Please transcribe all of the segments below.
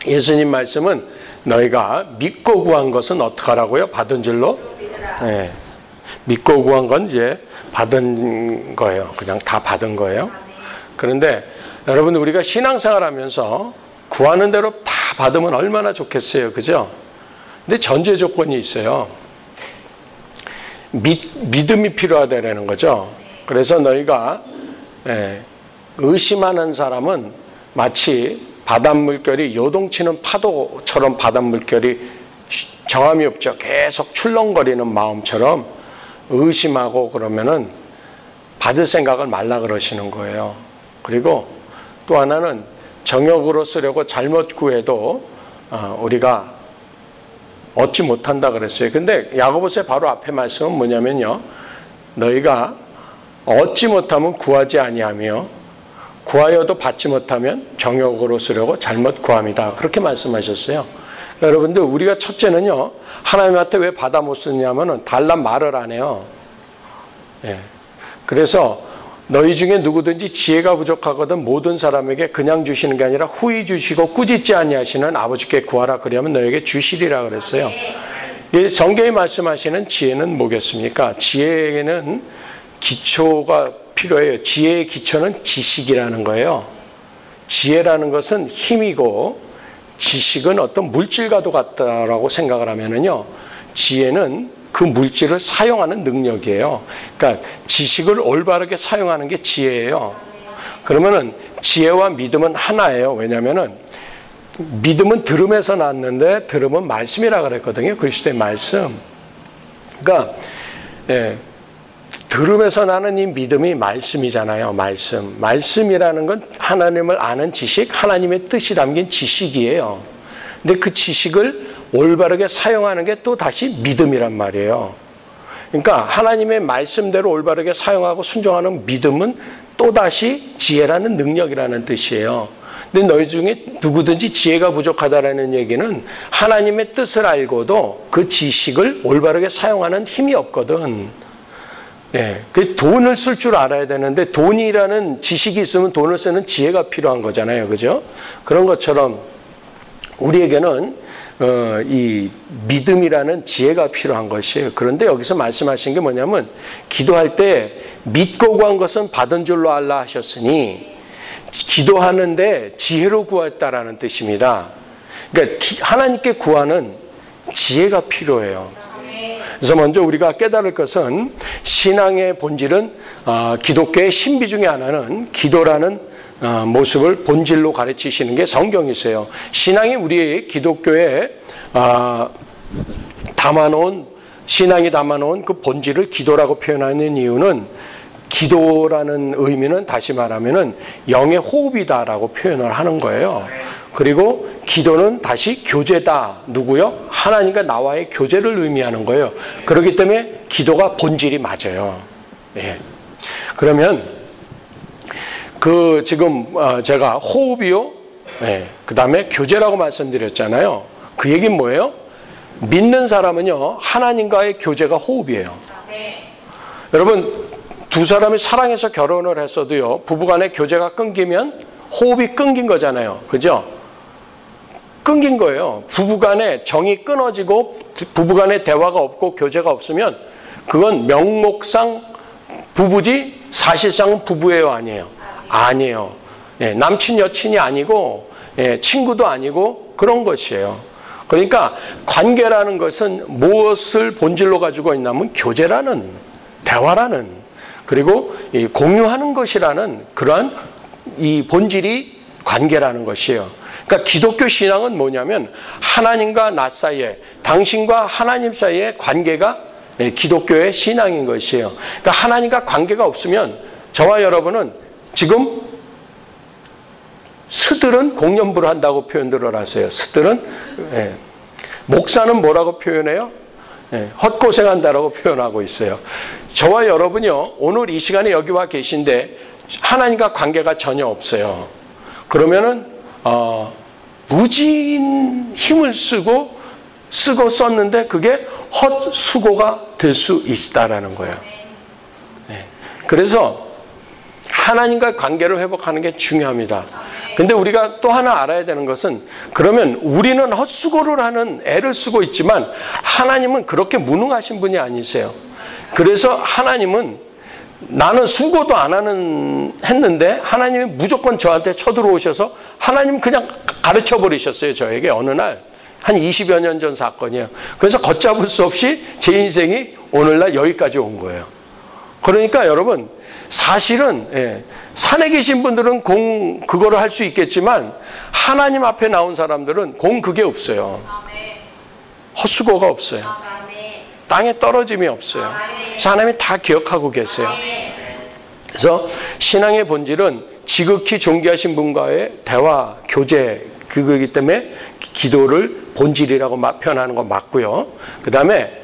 예수님 말씀은 너희가 믿고 구한 것은 어떡하라고요? 받은 줄로? 네. 믿고 구한 건 이제 받은 거예요. 그냥 다 받은 거예요. 그런데 여러분, 우리가 신앙생활 하면서 구하는 대로 다 받으면 얼마나 좋겠어요. 그죠? 근데 전제 조건이 있어요. 믿음이 필요하다는 거죠. 그래서 너희가 의심하는 사람은 마치 바닷물결이 요동치는 파도처럼 바닷물결이 정함이 없죠. 계속 출렁거리는 마음처럼 의심하고 그러면은 받을 생각을 말라 그러시는 거예요. 그리고 또 하나는 정욕으로 쓰려고 잘못 구해도 우리가 얻지 못한다 그랬어요. 근데 야고보서의 바로 앞에 말씀은 뭐냐면요. 너희가 얻지 못하면 구하지 아니하며 구하여도 받지 못하면 정욕으로 쓰려고 잘못 구함이다. 그렇게 말씀하셨어요. 여러분들, 우리가 첫째는요. 하나님한테 왜 받아 못 쓰냐면은 달란 말을 안 해요. 그래서 너희 중에 누구든지 지혜가 부족하거든 모든 사람에게 그냥 주시는 게 아니라 후히 주시고 꾸짖지 아니하시는 아버지께 구하라 그러면 너에게 주시리라 그랬어요. 성경이 말씀하시는 지혜는 뭐겠습니까? 지혜에는 기초가 필요해요. 지혜의 기초는 지식이라는 거예요. 지혜라는 것은 힘이고 지식은 어떤 물질과도 같다라고 생각을 하면은요. 지혜는 그 물질을 사용하는 능력이에요. 그러니까 지식을 올바르게 사용하는 게 지혜예요. 그러면은 지혜와 믿음은 하나예요. 왜냐면은 믿음은 들음에서 났는데 들음은 말씀이라 그랬거든요. 그리스도의 말씀. 그러니까 들음에서 나는 이 믿음이 말씀이잖아요. 말씀이라는 건 하나님을 아는 지식, 하나님의 뜻이 담긴 지식이에요. 근데 그 지식을 올바르게 사용하는 게 또 다시 믿음이란 말이에요. 그러니까 하나님의 말씀대로 올바르게 사용하고 순종하는 믿음은 또 다시 지혜라는 능력이라는 뜻이에요. 근데 너희 중에 누구든지 지혜가 부족하다라는 얘기는 하나님의 뜻을 알고도 그 지식을 올바르게 사용하는 힘이 없거든. 그 돈을 쓸 줄 알아야 되는데 돈이라는 지식이 있으면 돈을 쓰는 지혜가 필요한 거잖아요. 그죠? 그런 것처럼 우리에게는 이 믿음이라는 지혜가 필요한 것이에요. 그런데 여기서 말씀하신 게 뭐냐면 기도할 때 믿고 구한 것은 받은 줄로 알라 하셨으니 기도하는데 지혜로 구했다라는 뜻입니다. 그러니까 하나님께 구하는 지혜가 필요해요. 그래서 먼저 우리가 깨달을 것은 신앙의 본질은 기독교의 신비 중에 하나는 기도라는 모습을 본질로 가르치시는 게 성경이세요. 신앙이 우리 기독교에 신앙이 담아놓은 그 본질을 기도라고 표현하는 이유는 기도라는 의미는 다시 말하면은 영의 호흡이다라고 표현을 하는 거예요. 그리고 기도는 다시 교제다. 누구요? 하나님과 나와의 교제를 의미하는 거예요. 그렇기 때문에 기도가 본질이 맞아요. 그러면 지금 제가 호흡이요. 그 다음에 교제라고 말씀드렸잖아요. 그 얘기는 뭐예요? 믿는 사람은요, 하나님과의 교제가 호흡이에요. 여러분, 두 사람이 사랑해서 결혼을 했어도요, 부부간의 교제가 끊기면 호흡이 끊긴 거잖아요. 그죠? 끊긴 거예요. 부부간의 정이 끊어지고 부부간의 대화가 없고 교제가 없으면 그건 명목상 부부지 사실상 부부예요, 아니에요? 아니에요. 남친 여친이 아니고 친구도 아니고 그런 것이에요. 그러니까 관계라는 것은 무엇을 본질로 가지고 있냐면 교제라는, 대화라는, 그리고 공유하는 것이라는 그러한 이 본질이 관계라는 것이에요. 그러니까 기독교 신앙은 뭐냐면 하나님과 나 사이에, 당신과 하나님 사이의 관계가 기독교의 신앙인 것이에요. 그러니까 하나님과 관계가 없으면 저와 여러분은 지금 스들은 공연부를 한다고 표현들을 하세요. 스들은 목사는 뭐라고 표현해요? 헛고생한다라고 표현하고 있어요. 저와 여러분이요, 오늘 이 시간에 여기 와 계신데 하나님과 관계가 전혀 없어요. 그러면은 무진 힘을 쓰고 썼는데 그게 헛수고가 될 수 있다라는 거예요. 그래서 하나님과 관계를 회복하는 게 중요합니다. 근데 우리가 또 하나 알아야 되는 것은 그러면 우리는 헛수고를 하는 애를 쓰고 있지만 하나님은 그렇게 무능하신 분이 아니세요. 그래서 하나님은 나는 수고도 안 했는데 하나님이 무조건 저한테 쳐들어오셔서 하나님 그냥 가르쳐 버리셨어요. 저에게 어느 날 한 20여 년 전 사건이에요. 그래서 걷잡을 수 없이 제 인생이 오늘날 여기까지 온 거예요. 그러니까 여러분 사실은 산에 계신 분들은 그거를 할 수 있겠지만 하나님 앞에 나온 사람들은 그게 없어요. 헛수고가 없어요. 땅에 떨어짐이 없어요. 그래서 하나님이 다 기억하고 계세요. 그래서 신앙의 본질은 지극히 존귀하신 분과의 대화, 교제, 그거기 때문에 기도를 본질이라고 표현하는 건 맞고요. 그 다음에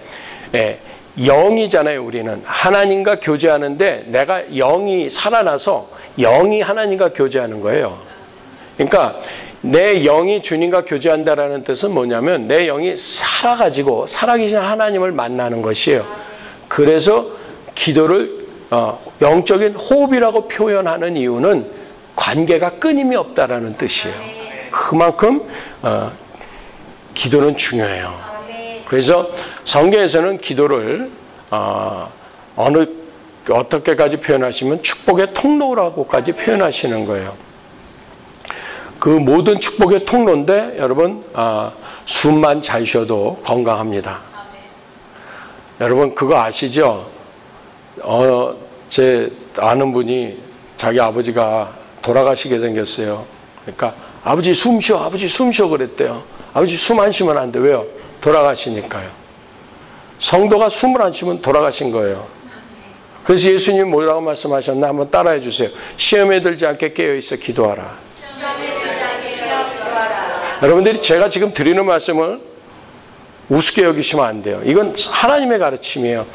영이잖아요. 우리는 하나님과 교제하는데 내가 영이 살아나서 영이 하나님과 교제하는 거예요. 그러니까 내 영이 주님과 교제한다라는 뜻은 뭐냐면 내 영이 살아가지고 살아계신 하나님을 만나는 것이에요. 그래서 기도를 영적인 호흡이라고 표현하는 이유는 관계가 끊임이 없다라는 뜻이에요. 그만큼 기도는 중요해요. 그래서 성경에서는 기도를 어떻게까지 표현하시면 축복의 통로라고까지 표현하시는 거예요. 그 모든 축복의 통로인데 여러분 숨만 잘 쉬어도 건강합니다. 여러분 그거 아시죠? 제 아는 분이 자기 아버지가 돌아가시게 생겼어요. 그러니까 아버지 숨 쉬어, 아버지 숨 쉬어 그랬대요. 아버지 숨 안 쉬면 안 돼. 왜요? 돌아가시니까요. 성도가 숨을 안 쉬면 돌아가신 거예요. 그래서 예수님이 뭐라고 말씀하셨나 한번 따라해 주세요. 시험에 들지 않게 깨어있어 기도하라. 여러분들이 제가 지금 드리는 말씀을 우습게 여기시면 안 돼요. 이건 하나님의 가르침이에요.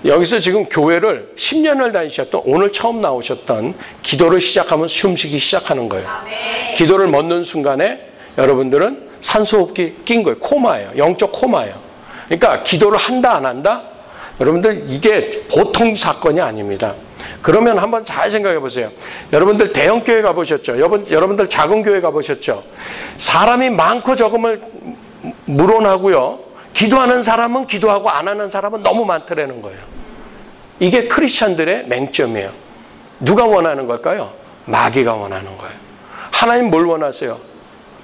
여기서 지금 교회를 10년을 다니셨던 오늘 처음 나오셨던 기도를 시작하면 숨쉬기 시작하는 거예요. 기도를 멈는 순간에 여러분들은 산소호흡기 낀 거예요. 코마예요. 영적 코마예요. 그러니까 기도를 한다 안 한다? 여러분들 이게 보통 사건이 아닙니다. 그러면 한번 잘 생각해 보세요. 여러분들 대형 교회 가보셨죠? 여러분들 작은 교회 가보셨죠? 사람이 많고 적음을 물어나고요. 기도하는 사람은 기도하고 안 하는 사람은 너무 많더라는 거예요. 이게 크리스찬들의 맹점이에요. 누가 원하는 걸까요? 마귀가 원하는 거예요. 하나님 뭘 원하세요?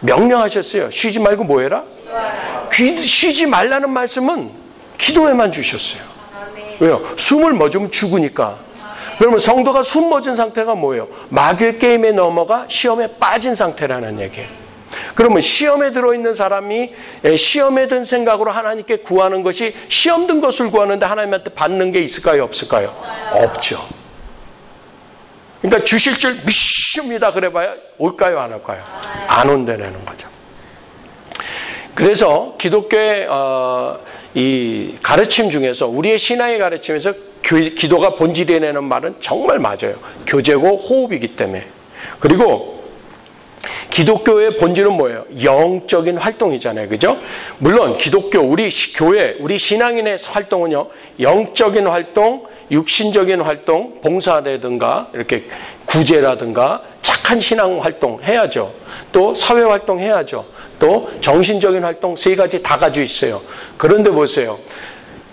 명령하셨어요. 쉬지 말고 뭐 해라? 쉬지 말라는 말씀은 기도에만 주셨어요. 왜요? 숨을 멎으면 죽으니까. 그러면 성도가 숨 멎은 상태가 뭐예요? 마귀의 게임에 넘어가 시험에 빠진 상태라는 얘기예요. 그러면 시험에 들어있는 사람이 시험에 든 생각으로 하나님께 구하는 것이 시험 든 것을 구하는데 하나님한테 받는 게 있을까요? 없을까요? 없죠. 그러니까 주실 줄 믿습니다 그래봐야 올까요? 안 올까요? 안 온다는 거죠. 그래서 기독교의 이 가르침 중에서 우리의 신앙의 가르침에서 기도가 본질이라는 말은 정말 맞아요. 교제고 호흡이기 때문에. 그리고 기독교의 본질은 뭐예요? 영적인 활동이잖아요. 그죠? 물론 기독교, 우리 교회, 우리 신앙인의 활동은요. 영적인 활동, 육신적인 활동, 봉사라든가 이렇게 구제라든가 착한 신앙 활동 해야죠. 또 사회 활동 해야죠. 또 정신적인 활동 세 가지 다 가지고 있어요. 그런데 보세요.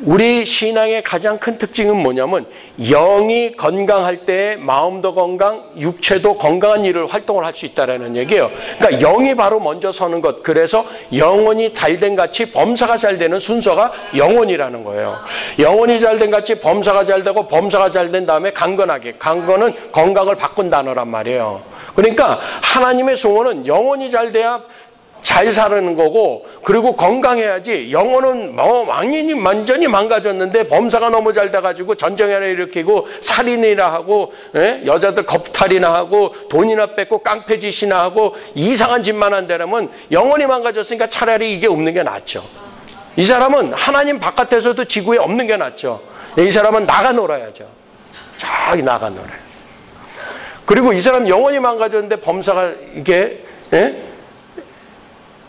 우리 신앙의 가장 큰 특징은 뭐냐면 영이 건강할 때 마음도 건강, 육체도 건강한 일을 활동을 할 수 있다는 얘기예요. 그러니까 영이 바로 먼저 서는 것. 그래서 영혼이 잘된 같이 범사가 잘 되는 순서가 영혼이라는 거예요. 영혼이 잘된 같이 범사가 잘 되고 범사가 잘 된 다음에 강건하게. 강건은 건강을 바꾼 단어란 말이에요. 그러니까 하나님의 소원은 영혼이 잘 돼야 잘 사는 거고 그리고 건강해야지 영혼은 완전히 망가졌는데 범사가 너무 잘 돼가지고 전쟁이나 일으키고 살인이나 하고 여자들 겁탈이나 하고 돈이나 뺏고 깡패짓이나 하고 이상한 짓만 한다면 영혼이 망가졌으니까 차라리 이게 없는 게 낫죠. 이 사람은 하나님 바깥에서도 지구에 없는 게 낫죠. 이 사람은 나가 놀아야죠. 저기 나가 놀아요. 그리고 이 사람 영혼이 망가졌는데 범사가 이게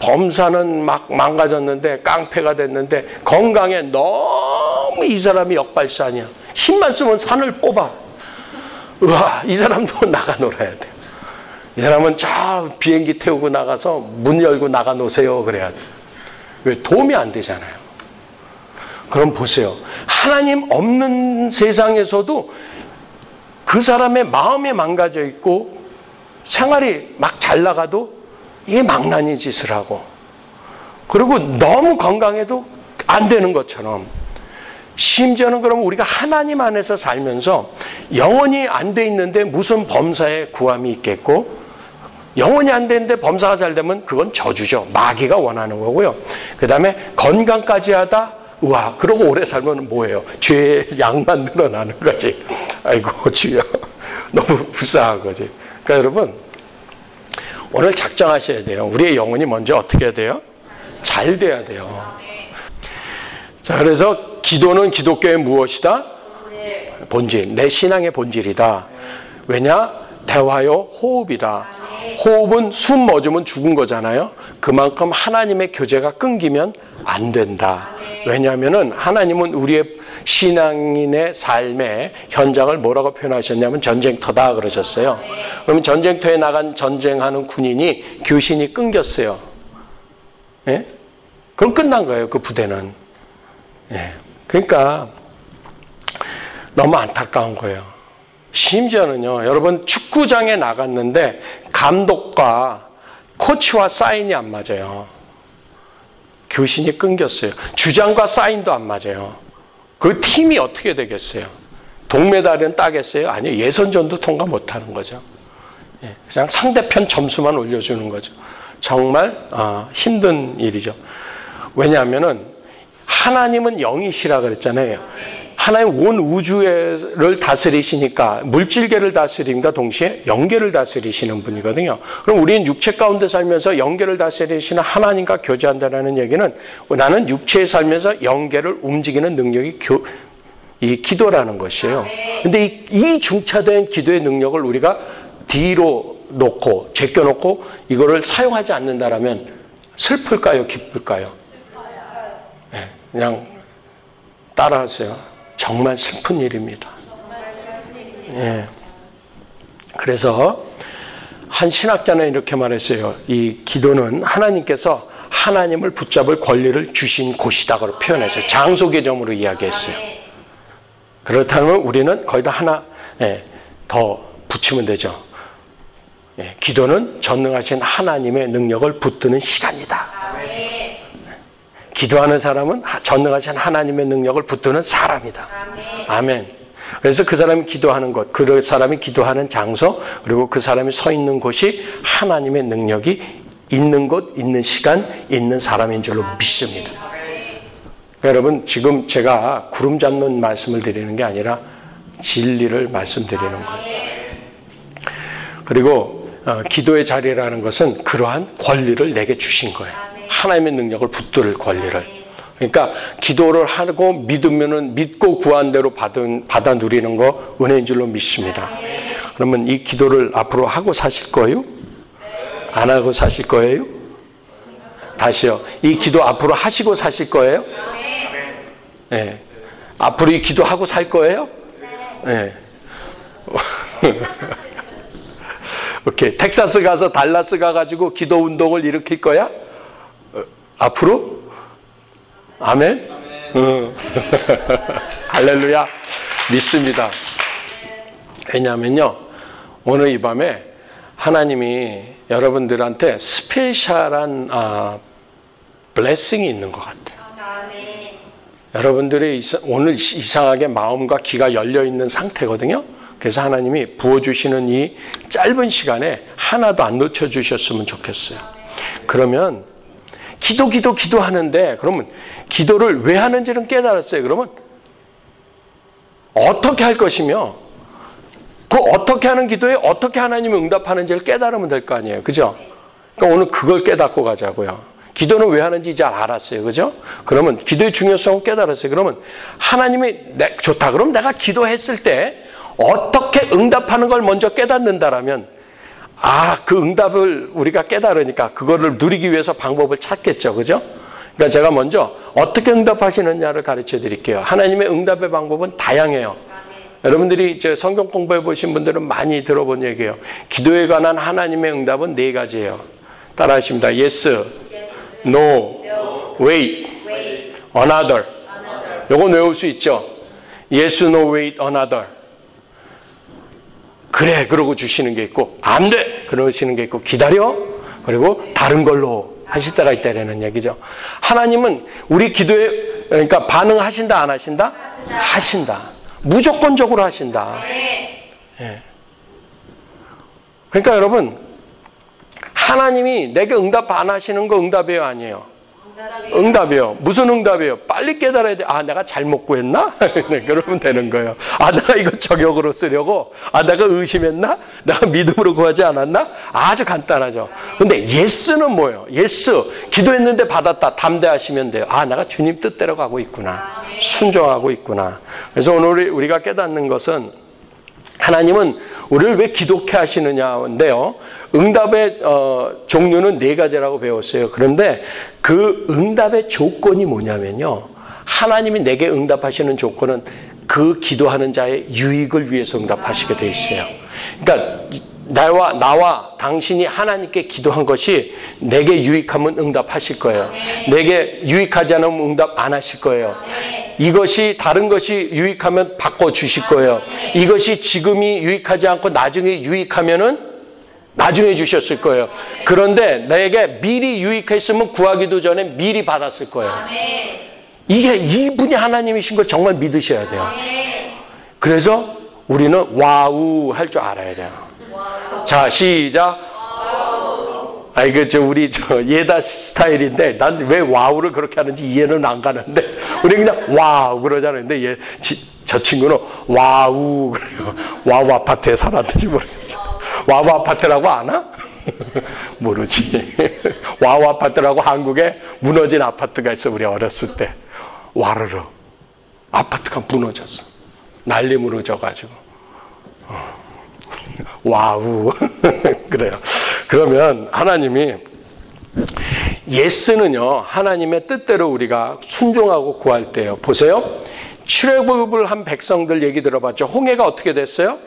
범사는 막 망가졌는데 깡패가 됐는데 건강에 너무 이 사람이 역발산이야. 힘만 쓰면 산을 뽑아. 우와, 이 사람도 나가 놀아야 돼. 이 사람은 저 비행기 태우고 나가서 문 열고 나가 놓으세요. 그래야 돼. 왜? 도움이 안 되잖아요. 그럼 보세요. 하나님 없는 세상에서도 그 사람의 마음이 망가져 있고 생활이 막 잘 나가도 이게 망나니 짓을 하고, 그리고 너무 건강해도 안 되는 것처럼, 심지어는 그럼 우리가 하나님 안에서 살면서 영혼이 안 돼 있는데 무슨 범사에 구함이 있겠고, 영혼이 안 되는데 범사가 잘 되면 그건 저주죠. 마귀가 원하는 거고요. 그 다음에 건강까지 하다, 우와, 그러고 오래 살면 뭐예요? 죄의 양만 늘어나는 거지. 아이고, 주여. 너무 불쌍한 거지. 그러니까 여러분, 오늘 작정하셔야 돼요. 우리의 영혼이 먼저 어떻게 해야 돼요? 잘 돼야 돼요. 자, 그래서 기도는 기독교의 무엇이다? 본질. 내 신앙의 본질이다. 왜냐? 대화요, 호흡이다. 호흡은 숨 멎으면 죽은 거잖아요. 그만큼 하나님의 교제가 끊기면 안 된다. 왜냐하면은 하나님은 우리의 신앙인의 삶의 현장을 뭐라고 표현하셨냐면 전쟁터다 그러셨어요. 그러면 전쟁터에 나간 전쟁하는 군인이 교신이 끊겼어요. 예? 그럼 끝난 거예요, 그 부대는. 예. 그러니까 너무 안타까운 거예요. 심지어는요, 여러분 축구장에 나갔는데 감독과 코치와 사인이 안 맞아요. 교신이 끊겼어요. 주장과 사인도 안 맞아요. 그 팀이 어떻게 되겠어요? 동메달은 따겠어요? 아니요. 예선전도 통과 못하는 거죠. 그냥 상대편 점수만 올려주는 거죠. 정말 힘든 일이죠. 왜냐하면은 하나님은 영이시라 그랬잖아요. 하나님 온 우주를 다스리시니까 물질계를 다스림과 동시에 영계를 다스리시는 분이거든요. 그럼 우리는 육체 가운데 살면서 영계를 다스리시는 하나님과 교제한다는 얘기는 나는 육체에 살면서 영계를 움직이는 능력이 이 기도라는 것이에요. 근데 이 중차대한 기도의 능력을 우리가 뒤로 놓고 제껴놓고 이거를 사용하지 않는다라면 슬플까요? 기쁠까요? 네, 그냥 따라하세요. 정말 슬픈 일입니다. 예. 그래서 한 신학자는 이렇게 말했어요. 이 기도는 하나님께서 하나님을 붙잡을 권리를 주신 곳이다. 고 표현했어요. 장소 개념으로 이야기했어요. 그렇다면 우리는 거기다 하나 더 붙이면 되죠. 기도는 전능하신 하나님의 능력을 붙드는 시간이다. 기도하는 사람은 전능하신 하나님의 능력을 붙드는 사람이다. 아멘. 그래서 그 사람이 기도하는 곳, 그 사람이 기도하는 장소, 그리고 그 사람이 서 있는 곳이 하나님의 능력이 있는 곳, 있는 시간, 있는 사람인 줄로 믿습니다. 여러분, 지금 제가 구름 잡는 말씀을 드리는 게 아니라 진리를 말씀드리는 거예요. 그리고 기도의 자리라는 것은 그러한 권리를 내게 주신 거예요. 하나님의 능력을 붙들 권리를. 그러니까 기도를 하고 믿으면은 믿고 구한 대로 받아 누리는 거 은혜인 줄로 믿습니다. 그러면 이 기도를 앞으로 하고 사실 거예요? 안 하고 사실 거예요? 다시요. 이 기도 앞으로 하시고 사실 거예요? 네. 앞으로 이 기도하고 살 거예요? 네. 오케이. 텍사스 가서 달라스 가가지고 기도 운동을 일으킬 거야? 앞으로? 아멘? 할렐루야. 믿습니다. 왜냐하면요, 오늘 이 밤에 하나님이 여러분들한테 스페셜한 블레싱이 있는 것 같아요. 여러분들이 오늘 이상하게 마음과 귀가 열려있는 상태거든요. 그래서 하나님이 부어주시는 이 짧은 시간에 하나도 안 놓쳐주셨으면 좋겠어요. 그러면 기도하는데, 그러면 기도를 왜 하는지는 깨달았어요. 그러면 어떻게 할 것이며, 그 어떻게 하는 기도에 어떻게 하나님이 응답하는지를 깨달으면 될 거 아니에요. 그죠? 그러니까 오늘 그걸 깨닫고 가자고요. 기도는 왜 하는지 이제 알았어요. 그죠? 그러면 기도의 중요성을 깨달았어요. 그러면 하나님이 좋다. 그럼 내가 기도했을 때 어떻게 응답하는 걸 먼저 깨닫는다라면, 그 응답을 우리가 깨달으니까 그거를 누리기 위해서 방법을 찾겠죠. 그죠? 그러니까 제가 먼저 어떻게 응답하시느냐를 가르쳐 드릴게요. 하나님의 응답의 방법은 다양해요. 여러분들이 이제 성경 공부해 보신 분들은 많이 들어본 얘기예요. 기도에 관한 하나님의 응답은 4가지예요. 따라 하십니다. Yes, No, Wait, Another. 요건 외울 수 있죠. Yes, No, Wait, Another. 그래 그러고 주시는 게 있고 안 돼 그러시는 게 있고 기다려 그리고 다른 걸로 하실 때가 있다라는 얘기죠. 하나님은 우리 기도에 그러니까 반응하신다 안 하신다? 하신다. 무조건적으로 하신다. 예. 그러니까 여러분 하나님이 내게 응답 안 하시는 거 응답이에요 아니에요? 응답이요. 무슨 응답이에요? 빨리 깨달아야 돼. 아, 내가 잘못 구했나? 네, 그러면 되는 거예요. 아, 내가 이거 저격으로 쓰려고? 아, 내가 의심했나? 내가 믿음으로 구하지 않았나? 아주 간단하죠. 근데 예스는 뭐예요? 예스. 기도했는데 받았다. 담대하시면 돼요. 아, 내가 주님 뜻대로 가고 있구나. 순종하고 있구나. 그래서 오늘 우리가 깨닫는 것은 하나님은 우리를 왜 기도케 하시느냐인데요. 응답의 종류는 4가지라고 배웠어요. 그런데 그 응답의 조건이 뭐냐면요. 하나님이 내게 응답하시는 조건은 그 기도하는 자의 유익을 위해서 응답하시게 돼 있어요. 그러니까 나와 당신이 하나님께 기도한 것이 내게 유익하면 응답하실 거예요. 내게 유익하지 않으면 응답 안 하실 거예요. 이것이 다른 것이 유익하면 바꿔주실 거예요. 이것이 지금이 유익하지 않고 나중에 유익하면은 나중에 주셨을 거예요. 그런데 내게 미리 유익했으면 구하기도 전에 미리 받았을 거예요. 이게 이분이 하나님이신 걸 정말 믿으셔야 돼요. 그래서 우리는 와우 할 줄 알아야 돼요. 자, 시작. 아, 이거 우리 예다 스타일인데 난 왜 와우를 그렇게 하는지 이해는 안 가는데 우리 그냥 와우 그러잖아요. 근데 저 친구는 와우 그래요. 와우 아파트에 살았는지 모르겠어. 와우 아파트라고 아나? 모르지. 와우 아파트라고 한국에 무너진 아파트가 있어. 우리 어렸을 때 와르르 아파트가 무너졌어. 난리 무너져가지고 와우. 그래요. 그러면 하나님이 예스는요 하나님의 뜻대로 우리가 순종하고 구할 때요. 보세요. 출애굽을 한 백성들 얘기 들어봤죠. 홍해가 어떻게 됐어요?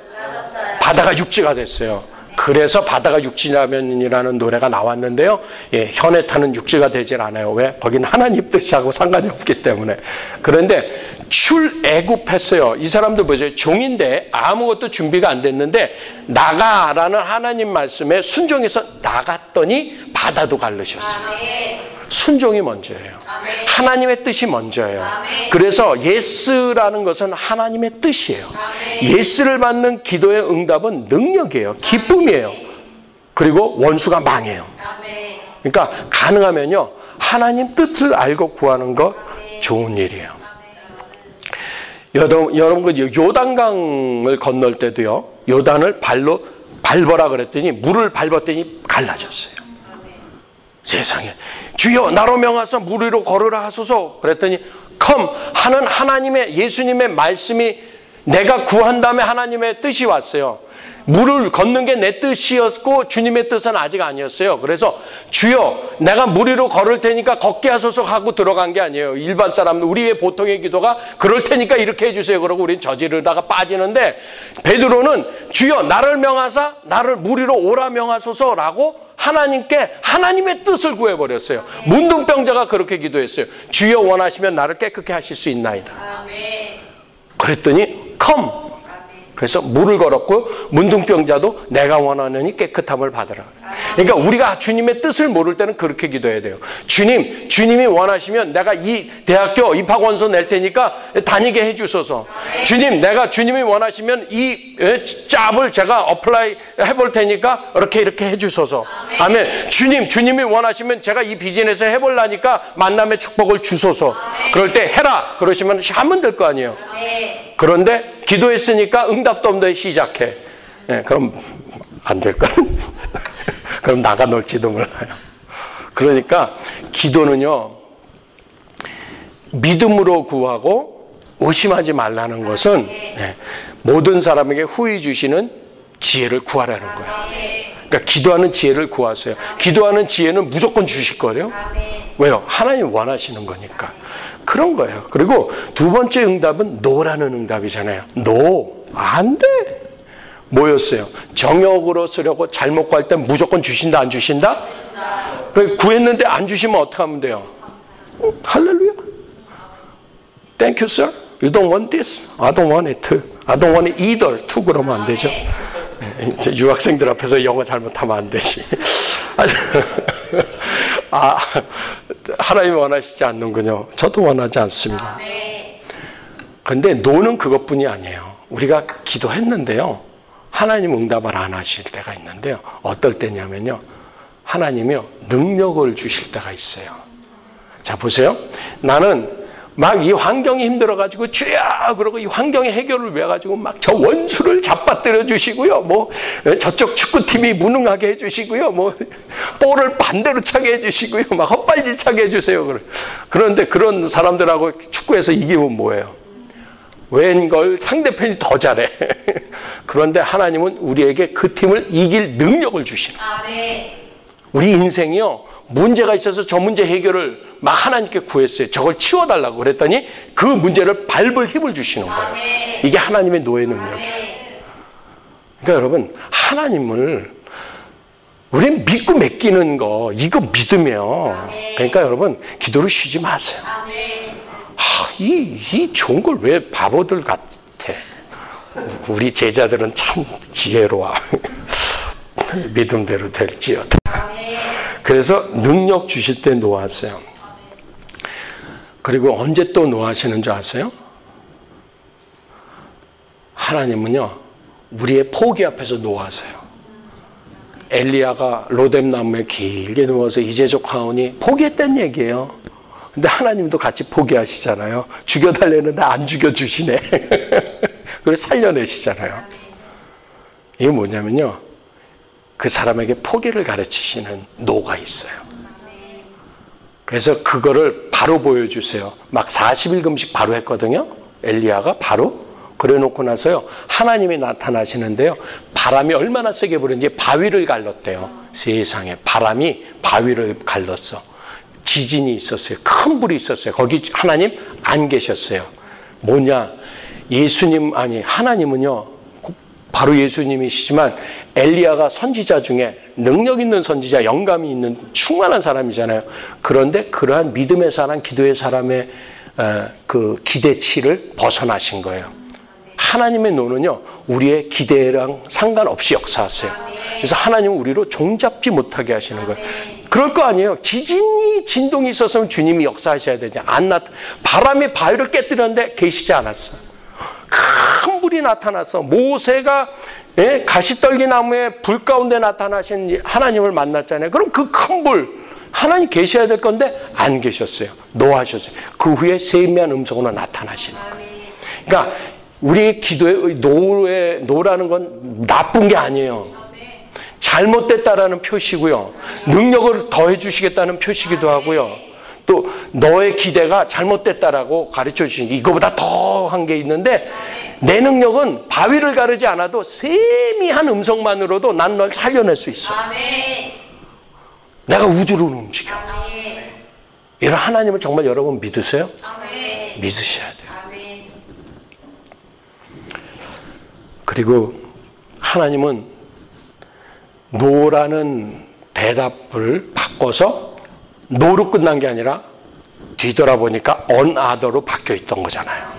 바다가 육지가 됐어요. 그래서 바다가 육지라면이라는 노래가 나왔는데요. 예, 현에 타는 육지가 되질 않아요. 왜? 거긴 하나님 뜻하고 상관이 없기 때문에. 그런데 출애굽했어요. 이 사람들 뭐죠? 종인데 아무것도 준비가 안 됐는데 나가라는 하나님 말씀에 순종해서 나갔더니 바다도 갈르셨어요. 순종이 먼저예요. 하나님의 뜻이 먼저예요. 그래서 예스라는 것은 하나님의 뜻이에요. 예스를 받는 기도의 응답은 능력이에요. 기쁨이에요. 그리고 원수가 망해요. 그러니까 가능하면요 하나님 뜻을 알고 구하는 거 좋은 일이에요. 여러분 요단강을 건널 때도요 요단을 발로 밟아라 그랬더니 물을 밟았더니 갈라졌어요. 세상에 주여 나로 명하사 물 위로 걸으라 하소서 그랬더니 컴 하는 하나님의 예수님의 말씀이 내가 구한 다음에 하나님의 뜻이 왔어요. 물을 걷는 게 내 뜻이었고 주님의 뜻은 아직 아니었어요. 그래서 주여 내가 물 위로 걸을 테니까 걷게 하소서 하고 들어간 게 아니에요. 일반 사람 우리의 보통의 기도가 그럴 테니까 이렇게 해주세요. 그러고 우린 저지르다가 빠지는데 베드로는 주여 나를 명하사 나를 물 위로 오라 명하소서라고 하나님께 하나님의 뜻을 구해버렸어요. 문둥병자가 그렇게 기도했어요. 주여 원하시면 나를 깨끗게 하실 수 있나이다. 그랬더니 컴 그래서 물을 걸었고 문둥병자도 내가 원하느니 깨끗함을 받으라. 그러니까 우리가 주님의 뜻을 모를 때는 그렇게 기도해야 돼요. 주님이 원하시면 내가 이 대학교 입학원서 낼 테니까 다니게 해주소서. 주님이 원하시면 이 잡을 제가 어플라이 해볼 테니까 이렇게 해주소서. 아멘. 주님이 원하시면 제가 이 비즈니스 해보려니까 만남의 축복을 주소서. 그럴 때 해라 그러시면 하면 될 거 아니에요. 그런데 기도했으니까 응답도 없는데 시작해. 네, 그럼 안 될까? 그럼 나가 놀지도 몰라요. 그러니까 기도는요 믿음으로 구하고 의심하지 말라는 것은 모든 사람에게 후히 주시는 지혜를 구하라는 거예요. 그러니까 기도하는 지혜를 구하세요. 기도하는 지혜는 무조건 주실 거예요. 왜요? 하나님 원하시는 거니까. 그런 거예요. 그리고 두 번째 응답은 노라는 응답이잖아요. 노, 안 돼. 뭐였어요? 정욕으로 쓰려고 잘못 구할 때 무조건 주신다, 안 주신다? 구했는데 안 주시면 어떻게 하면 돼요? 할렐루야. Thank you, sir. You don't want this? I don't want it. I don't want it either. to 그러면 안 되죠. 유학생들 앞에서 영어 잘못하면 안 되지. 하나님이 원하시지 않는군요. 저도 원하지 않습니다. 그런데 노는 그것뿐이 아니에요. 우리가 기도했는데요. 하나님 응답을 안 하실 때가 있는데요. 어떨 때냐면요. 하나님이요. 능력을 주실 때가 있어요. 자, 보세요. 나는 막 이 환경이 힘들어가지고 주야 그러고 이 환경의 해결을 위해가지고 막 저 원수를 잡아뜨려 주시고요. 뭐 저쪽 축구팀이 무능하게 해주시고요. 뭐 볼을 반대로 차게 해주시고요. 막 헛발질 차게 해주세요. 그런데 그런 사람들하고 축구에서 이기면 뭐예요? 웬걸 상대편이 더 잘해. 그런데 하나님은 우리에게 그 팀을 이길 능력을 주시는 거예요. 우리 인생이요. 문제가 있어서 저 문제 해결을 막 하나님께 구했어요. 저걸 치워달라고 그랬더니 그 문제를 밟을 힘을 주시는 거예요. 이게 하나님의 노예 능력이에요. 그러니까 여러분, 하나님을 우리는 믿고 맡기는 거 이거 믿으면, 그러니까 여러분 기도를 쉬지 마세요. 이 좋은 걸 왜 바보들 같아. 우리 제자들은 참 지혜로워. 믿음대로 될지어다. 그래서 능력 주실 때 노하세요. 그리고 언제 또 노하시는 줄 아세요? 하나님은요, 우리의 포기 앞에서 노하세요. 엘리야가 로뎀나무에 길게 누워서 이제족 하오니 포기했다는 얘기예요. 근데 하나님도 같이 포기하시잖아요. 죽여달라는데 안 죽여주시네. 그래서 살려내시잖아요. 이게 뭐냐면요, 그 사람에게 포기를 가르치시는 노가 있어요. 그래서 그거를 바로 보여주세요. 막 40일 금식 바로 했거든요. 엘리야가 바로. 그래 놓고 나서요. 하나님이 나타나시는데요. 바람이 얼마나 세게 부는지 바위를 갈랐대요. 세상에 바람이 바위를 갈랐어. 지진이 있었어요. 큰 불이 있었어요. 거기 하나님 안 계셨어요. 뭐냐? 하나님은요. 바로 예수님이시지만 엘리야가 선지자 중에 능력 있는 선지자, 영감이 있는 충만한 사람이잖아요. 그런데 그러한 믿음의 사람, 기도의 사람의 그 기대치를 벗어나신 거예요. 하나님의 노는요, 우리의 기대랑 상관없이 역사하세요. 그래서 하나님은 우리로 종잡지 못하게 하시는 거예요. 그럴 거 아니에요. 진동이 있었으면 주님이 역사하셔야 되지. 바람이 바위를 깨뜨렸는데 계시지 않았어. 큰 불이 나타나서 모세가 가시떨기 나무에 불 가운데 나타나신 하나님을 만났잖아요. 그럼 그 큰 불, 하나님 계셔야 될 건데 안 계셨어요. 노하셨어요. 그 후에 세미한 음성으로 나타나시는 거예요. 그러니까 우리의 기도의 노라는 건 나쁜 게 아니에요. 잘못됐다라는 표시고요. 능력을 더해 주시겠다는 표시기도 하고요. 또 너의 기대가 잘못됐다라고 가르쳐 주신 게 이거보다 더 한 게 있는데, 내 능력은 바위를 가르지 않아도 세미한 음성만으로도 난 널 살려낼 수 있어. 내가 우주를 움직여. 이런 하나님을 정말 여러분 믿으세요? 믿으셔야 돼요. 그리고 하나님은 노라는 대답을 바꿔서 노로 끝난 게 아니라 뒤돌아보니까 언아더로 바뀌어 있던 거잖아요.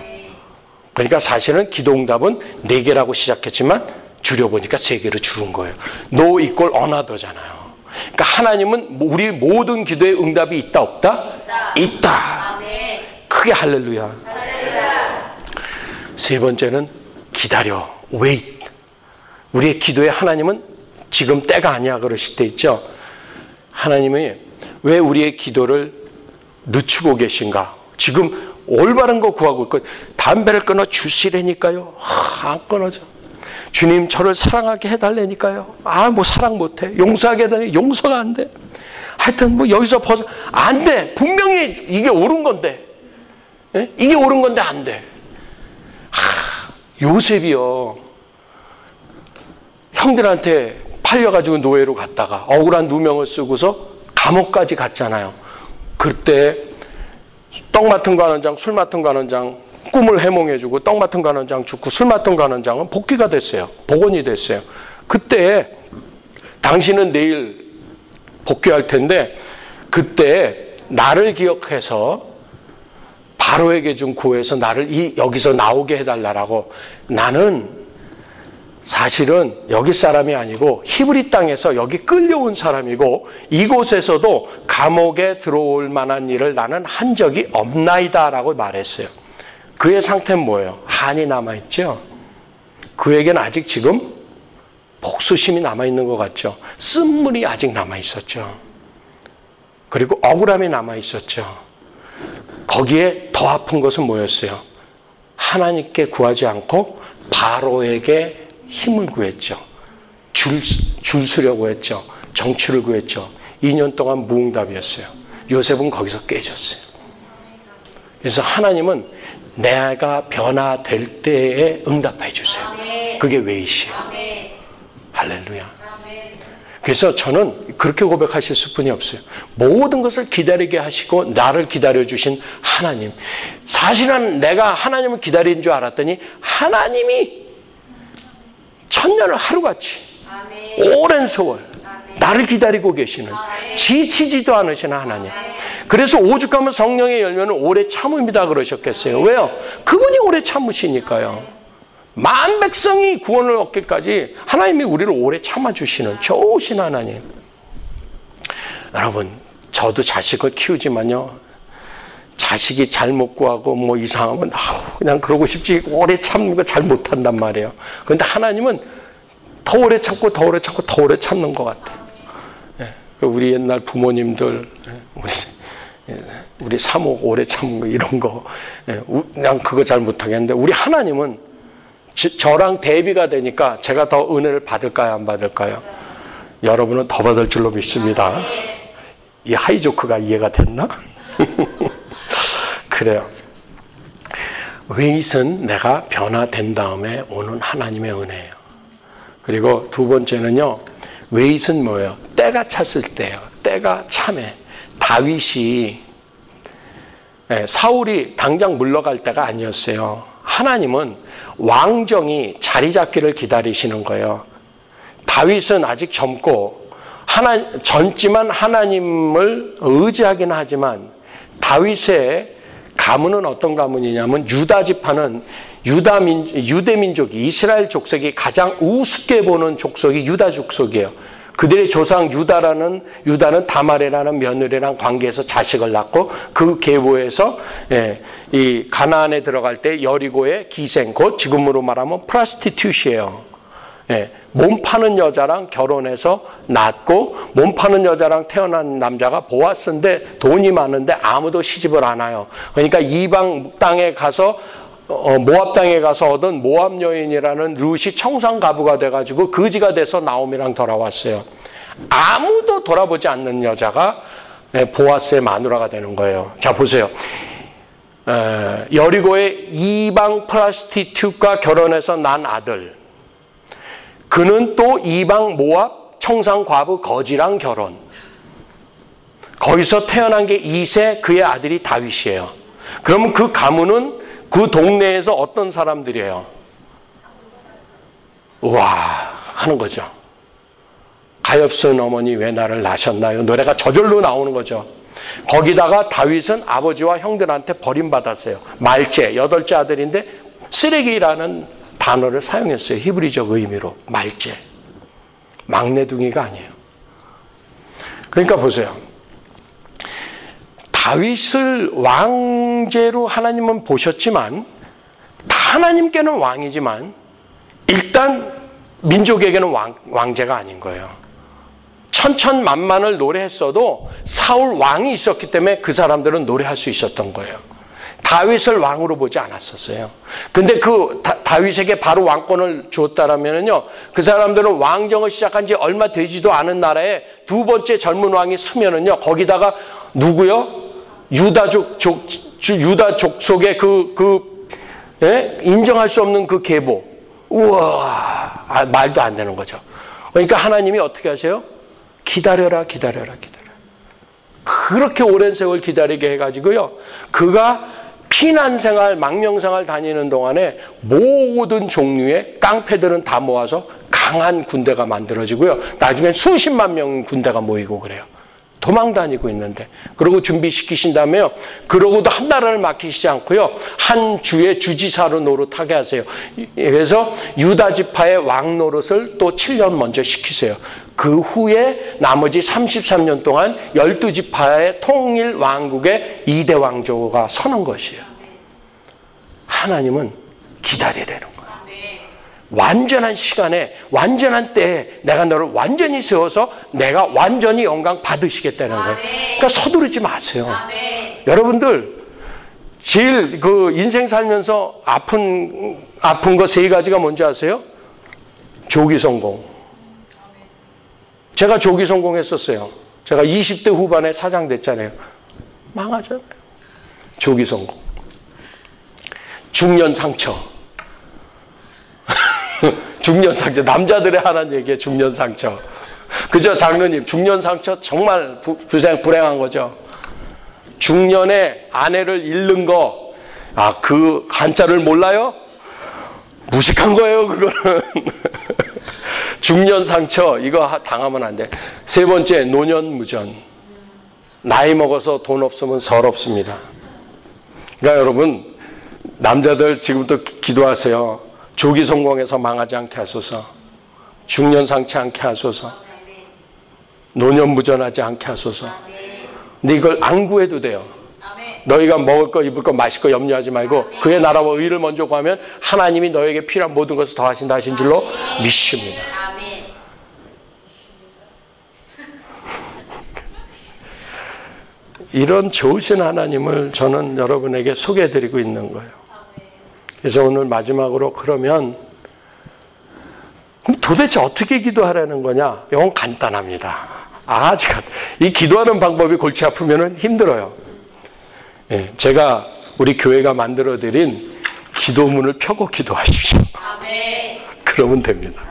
그러니까 사실은 기도응답은 4개라고 시작했지만 줄여보니까 3개로 줄은 거예요. 노 이꼴 언아더잖아요. 그러니까 하나님은 우리 모든 기도에 응답이 있다 없다? 있다. 크게 할렐루야. 세 번째는 기다려. wait. 우리의 기도에 하나님은 지금 때가 아니야 그러실 때 있죠. 하나님이 왜 우리의 기도를 늦추고 계신가? 지금 올바른 거 구하고 있고, 담배를 끊어 주시라니까요. 안 끊어져. 주님 저를 사랑하게 해달라니까요. 뭐 사랑 못해. 용서하게 해달라니까 용서가 안 돼. 하여튼 뭐 여기서 안 돼. 분명히 이게 옳은 건데. 이게 옳은 건데 안 돼. 요셉이요. 형들한테 팔려가지고 노예로 갔다가 억울한 누명을 쓰고서 감옥까지 갔잖아요. 그때 떡 맡은 관원장, 술 맡은 관원장 꿈을 해몽해주고 떡 맡은 관원장 죽고 술 맡은 관원장은 복귀가 됐어요. 복원이 됐어요. 그때 당신은 내일 복귀할 텐데 그때 나를 기억해서 바로에게 좀 구해서 나를 여기서 나오게 해달라고. 나는 사실은 여기 사람이 아니고 히브리 땅에서 여기 끌려온 사람이고 이곳에서도 감옥에 들어올 만한 일을 나는 한 적이 없나이다 라고 말했어요. 그의 상태는 뭐예요? 한이 남아있죠. 그에게는 아직 지금 복수심이 남아있는 것 같죠. 쓴물이 아직 남아있었죠. 그리고 억울함이 남아있었죠. 거기에 더 아픈 것은 뭐였어요? 하나님께 구하지 않고 바로에게 힘을 구했죠. 줄 서려고 했죠. 정치를 구했죠. 2년 동안 무응답이었어요. 요셉은 거기서 깨졌어요. 그래서 하나님은 내가 변화될 때에 응답해 주세요. 그게 웨이시에요. 할렐루야. 그래서 저는 그렇게 고백하실 수뿐이 없어요. 모든 것을 기다리게 하시고 나를 기다려주신 하나님. 사실은 내가 하나님을 기다린 줄 알았더니 하나님이 천년을 하루같이 오랜 세월 나를 기다리고 계시는, 지치지도 않으시는 하나님. 그래서 오죽하면 성령의 열매는 오래 참음이다 그러셨겠어요. 왜요? 그분이 오래 참으시니까요. 만 백성이 구원을 얻기까지 하나님이 우리를 오래 참아주시는 좋으신 하나님. 여러분, 저도 자식을 키우지만요, 자식이 잘못 구하고 뭐 이상하면 그냥 그러고 싶지 오래 참는 거 잘 못한단 말이에요. 그런데 하나님은 더 오래 참고 더 오래 참고 더 오래 참는 것 같아요. 우리 옛날 부모님들, 우리 사모 오래 참는 거 이런 거 그냥 그거 잘 못하겠는데 우리 하나님은 저랑 대비가 되니까 제가 더 은혜를 받을까요, 안 받을까요? 여러분은 더 받을 줄로 믿습니다. 이 하이조크가 이해가 됐나? 그래요. 웨이트는 내가 변화된 다음에 오는 하나님의 은혜예요. 그리고 두 번째는요, 웨이트는 뭐예요? 때가 찼을 때예요. 때가 참해. 다윗이, 사울이 당장 물러갈 때가 아니었어요. 하나님은 왕정이 자리 잡기를 기다리시는 거예요. 다윗은 아직 젊고 젊지만 하나님을 의지하긴 하지만 다윗의 가문은 어떤 가문이냐면 유다 지파는 유대 민족이, 이스라엘 족속이 가장 우습게 보는 족속이 유다 족속이에요. 그들의 조상 유다는 다말이라는 며느리랑 관계해서 자식을 낳고 그 계보에서 이 가나안에 들어갈 때 여리고의 기생, 곧 지금으로 말하면 프라스티튜시예요. 몸 파는 여자랑 결혼해서 낳고 몸 파는 여자랑 태어난 남자가 보아스인데 돈이 많은데 아무도 시집을 안 와요. 그러니까 이방 땅에 가서 모압 땅에 가서 얻은 모압 여인이라는 룻이 청산가부가 돼가지고 거지가 돼서 나오미랑 돌아왔어요. 아무도 돌아보지 않는 여자가 보아스의 마누라가 되는 거예요. 자, 보세요. 여리고의 이방 프라스티튜트가 결혼해서 난 아들, 그는 또 이방 모압 청산과부 거지랑 결혼. 거기서 태어난 게 2세 그의 아들이 다윗이에요. 그러면 그 가문은 그 동네에서 어떤 사람들이에요? 우와 하는 거죠. 가엾은 어머니 왜 나를 낳으셨나요? 노래가 저절로 나오는 거죠. 거기다가 다윗은 아버지와 형들한테 버림받았어요. 말제, 8째 아들인데 쓰레기라는 단어를 사용했어요. 히브리적 의미로. 말제. 막내둥이가 아니에요. 그러니까 보세요. 다윗을 왕제로 하나님은 보셨지만, 하나님께는 왕이지만 일단 민족에게는 왕제가 아닌 거예요. 천천만만을 노래했어도 사울 왕이 있었기 때문에 그 사람들은 노래할 수 있었던 거예요. 다윗을 왕으로 보지 않았었어요. 근데 그 다윗에게 바로 왕권을 주었다라면요, 그 사람들은 왕정을 시작한 지 얼마 되지도 않은 나라에 두 번째 젊은 왕이 서면은요, 거기다가 누구요? 유다 족속의 인정할 수 없는 그 계보. 우와, 말도 안 되는 거죠. 그러니까 하나님이 어떻게 하세요? 기다려라. 그렇게 오랜 세월 기다리게 해가지고요. 그가 피난생활, 망명생활 다니는 동안에 모든 종류의 깡패들은 다 모아서 강한 군대가 만들어지고요. 나중엔 수십만 명 군대가 모이고 그래요. 도망 다니고 있는데. 그러고 준비시키신 다음에요. 그러고도 한 나라를 맡기시지 않고요. 한 주의 주지사로 노릇하게 하세요. 그래서 유다 지파의 왕 노릇을 또 7년 먼저 시키세요. 그 후에 나머지 33년 동안 12지파의 통일 왕국의 2대 왕조가 서는 것이에요. 하나님은 기다려야 되는 거예요. 완전한 시간에 완전한 때에 내가 너를 완전히 세워서 내가 완전히 영광 받으시겠다는 거예요. 그러니까 서두르지 마세요. 여러분들 제일 그 인생 살면서 아픈 거 3가지가 뭔지 아세요? 조기 성공. 제가 조기 성공했었어요. 제가 20대 후반에 사장 됐잖아요. 망하잖아요. 조기 성공. 중년 상처. 중년 상처. 남자들의 하나는 얘기예요. 중년 상처. 그죠, 장로님? 중년 상처 정말 불행한 거죠. 중년에 아내를 잃는 거, 그 한자를 몰라요? 무식한 거예요, 그거는. 중년 상처, 이거 당하면 안 돼. 3번째, 노년무전. 나이 먹어서 돈 없으면 서럽습니다. 그러니까 여러분, 남자들 지금부터 기도하세요. 조기 성공해서 망하지 않게 하소서. 중년 상처 않게 하소서. 노년무전하지 않게 하소서. 근데 이걸 안 구해도 돼요. 너희가 먹을 거, 입을 거, 마실 거 염려하지 말고 그의 나라와 의를 먼저 구하면 하나님이 너에게 필요한 모든 것을 더하신다 하신 줄로 믿습니다. 이런 좋으신 하나님을 저는 여러분에게 소개해드리고 있는 거예요. 그래서 오늘 마지막으로 그러면 도대체 어떻게 기도하라는 거냐? 이건 간단합니다. 이 기도하는 방법이 골치 아프면 힘들어요. 제가 우리 교회가 만들어드린 기도문을 펴고 기도하십시오. 그러면 됩니다.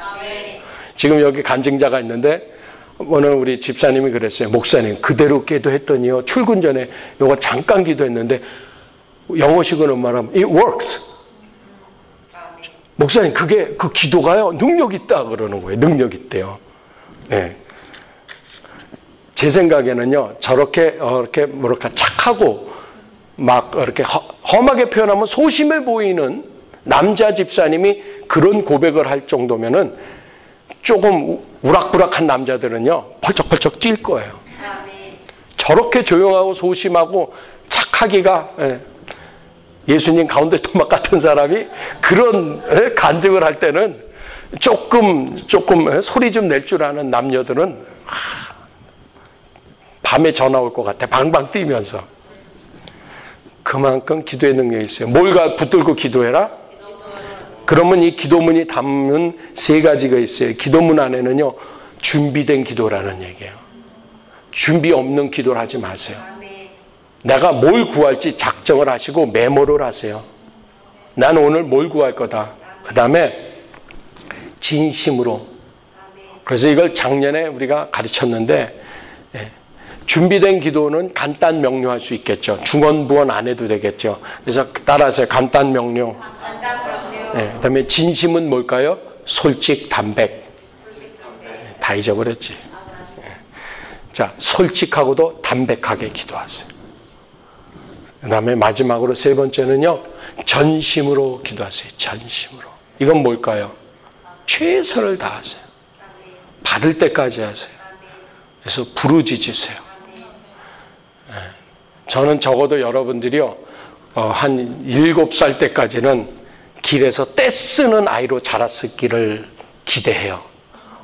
지금 여기 간증자가 있는데 오늘 우리 집사님이 그랬어요. 목사님 그대로 기도했더니요. 출근 전에 요거 잠깐 기도했는데 영어식으로 말하면 it works. 목사님 그게 그 기도가요 능력 있다 그러는 거예요. 능력 있대요. 네. 제 생각에는요 저렇게 이렇게 뭐랄까 착하고 막 이렇게 험하게 표현하면 소심해 보이는 남자 집사님이 그런 고백을 할 정도면은 조금 우락부락한 남자들은요 펄쩍펄쩍 뛸 거예요. 저렇게 조용하고 소심하고 착하기가 예수님 가운데 토막 같은 사람이 그런 간증을 할 때는 조금 소리 좀 낼 줄 아는 남녀들은 밤에 전화 올 것 같아. 방방 뛰면서. 그만큼 기도의 능력이 있어요. 뭘 붙들고 기도해라? 그러면 이 기도문이 담는 3가지가 있어요. 기도문 안에는요 준비된 기도라는 얘기예요. 준비 없는 기도를 하지 마세요. 내가 뭘 구할지 작정을 하시고 메모를 하세요. 나는 오늘 뭘 구할 거다. 그 다음에 진심으로. 그래서 이걸 작년에 우리가 가르쳤는데 준비된 기도는 간단 명료할 수 있겠죠. 중언부언 안 해도 되겠죠. 그래서 따라서 간단 명료. 그 다음에 진심은 뭘까요? 솔직 담백. 다 잊어버렸지. 자, 솔직하고도 담백하게 기도하세요. 그 다음에 마지막으로 3번째는요. 전심으로 기도하세요. 전심으로. 이건 뭘까요? 최선을 다하세요. 받을 때까지 하세요. 그래서 부르짖으세요. 저는 적어도 여러분들이요. 한 7살 때까지는 길에서 떼쓰는 아이로 자랐기를 기대해요.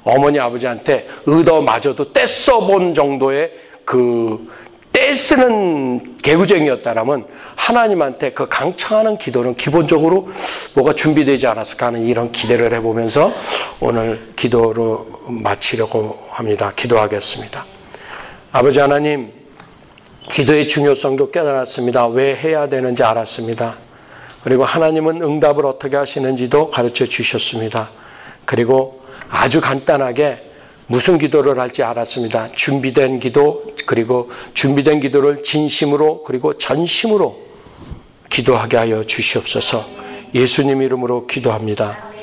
어머니 아버지한테 얻어맞아도 떼써본 정도의 그 떼쓰는 개구쟁이였다라면 하나님한테 그 강청하는 기도는 기본적으로 뭐가 준비되지 않았을까 하는 이런 기대를 해보면서 오늘 기도로 마치려고 합니다. 기도하겠습니다. 아버지 하나님, 기도의 중요성도 깨달았습니다. 왜 해야 되는지 알았습니다. 그리고 하나님은 응답을 어떻게 하시는지도 가르쳐 주셨습니다. 그리고 아주 간단하게 무슨 기도를 할지 알았습니다. 준비된 기도, 그리고 준비된 기도를 진심으로 그리고 전심으로 기도하게 하여 주시옵소서. 예수님 이름으로 기도합니다.